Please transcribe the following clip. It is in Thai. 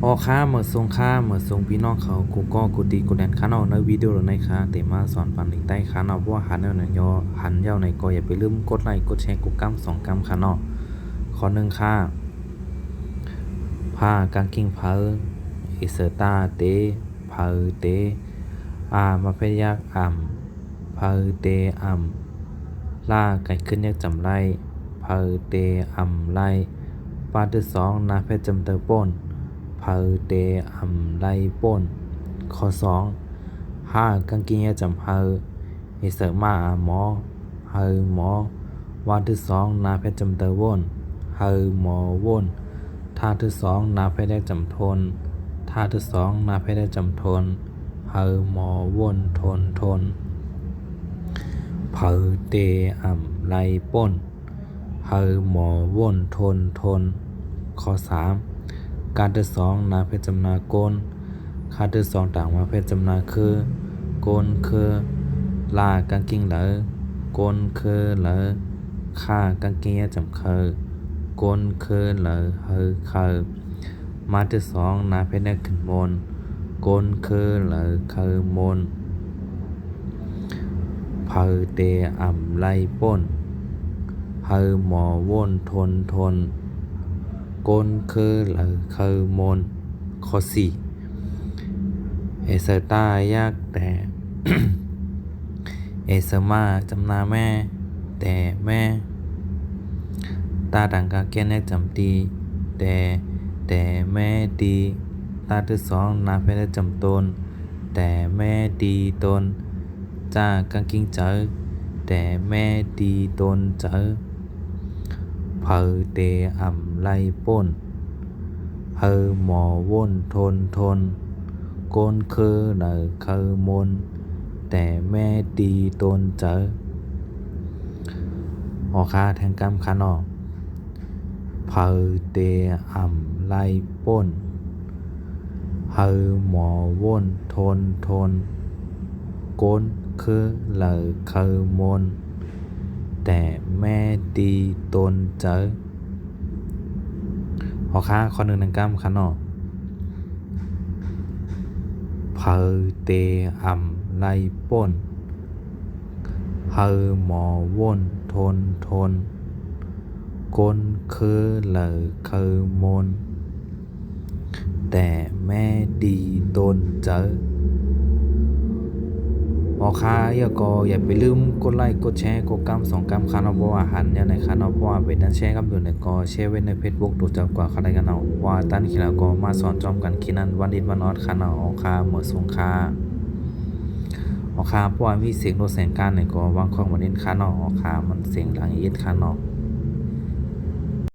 ออค่าเหมือนทรงค่าเหมือนทรงพี่น้องเขากูก็กูตีกูแดนค้าเนาะในวิดีโอในค่ะแต่มาสอนปันลิงใต้ค้าเนาะเพราะว่าหันเอาเนี่ยยอหันเย้าในก็อย่าไปลืมกดไลค์กดแชร์กดกำ2 กำค่ะเนาะข้อหนึ่งค่ะผ้ากางกิ้งเพออิเสตาเตเพอเตมาเพยากเพอเตล่าไก่ขึ้นยากจำไรเพอเตไรปาที่2นาเพชรจำเตอป่นเพอเตไรป่นข้อ2กางกิ้งยากจำเพออิเสมาหมอเพอหมอวันที่2นาเพชรจำเตอว่นเพอหมอว่นท่าที่2นาเพชรได้จำทนท่าที่2นาเพชรได้จำทนเพอหมอว่นทนเพอเตไรป่นเพอหมอว่นทนข้อ3การที่2นาเพชรจำนาโกนค่าที่2ต่างมาเพชรจำนาคือโกนคือลากางกิ้งเหลอโกนคือเหลอค่ากางกิ้งจำคือโกนคือเหลอคือมาที่2นาเพชรได้ขึ้นมนโกนคือเหลอคือมนเพอเตไรป่นเพอหมอว่นทนโกนคือเหลอคือมนข้อ4เอเซต้ายากแต่ เอเซมาจำนาแม่แต่แม่ตาดังกาเกนได้จำตีแต่แม่ดีตาที่2นาเพได้จำตนแต่แม่ดีตนจ้ากางกิ้งเจอแต่แม่ดีตนเจอเพอเตไรป่นเพอหมอว่นทนโกนคือเหลอคือมนแต่แม่ดีตนเจอออค่าแทงกำคันออกเพอเตไรป่นเพอหมอว่นทนโกนคือเหลอคือมนแต่แม่ดีตนเจอออค่าข้อ1 กำคันออกเพอเตไรป่นเพอหมอว่นทนโกนคือเหลอคือมนแต่แม่ดีตนเจอออค่าอย่าไปลืมกดไลค์กดแชร์กด2 กำคันเอาเพราะว่าหันเนี่ยในคันเอาเพราะว่าเป็นนั้นแชร์กับอยู่ในก็แชร์ไว้ใน Facebook ดูจักกว่าใครกันเอาว่าตั้นขีแล้วก็มาสอนจอมกันคินั้นวันอินวันออดคันเอาออค่าเหมือสงค่าออค่าเพราะว่ามีเสียงโดดแสงการในก็วางของวันนี้คันเอาออค่ามันเสียงหลังอีดคันเอา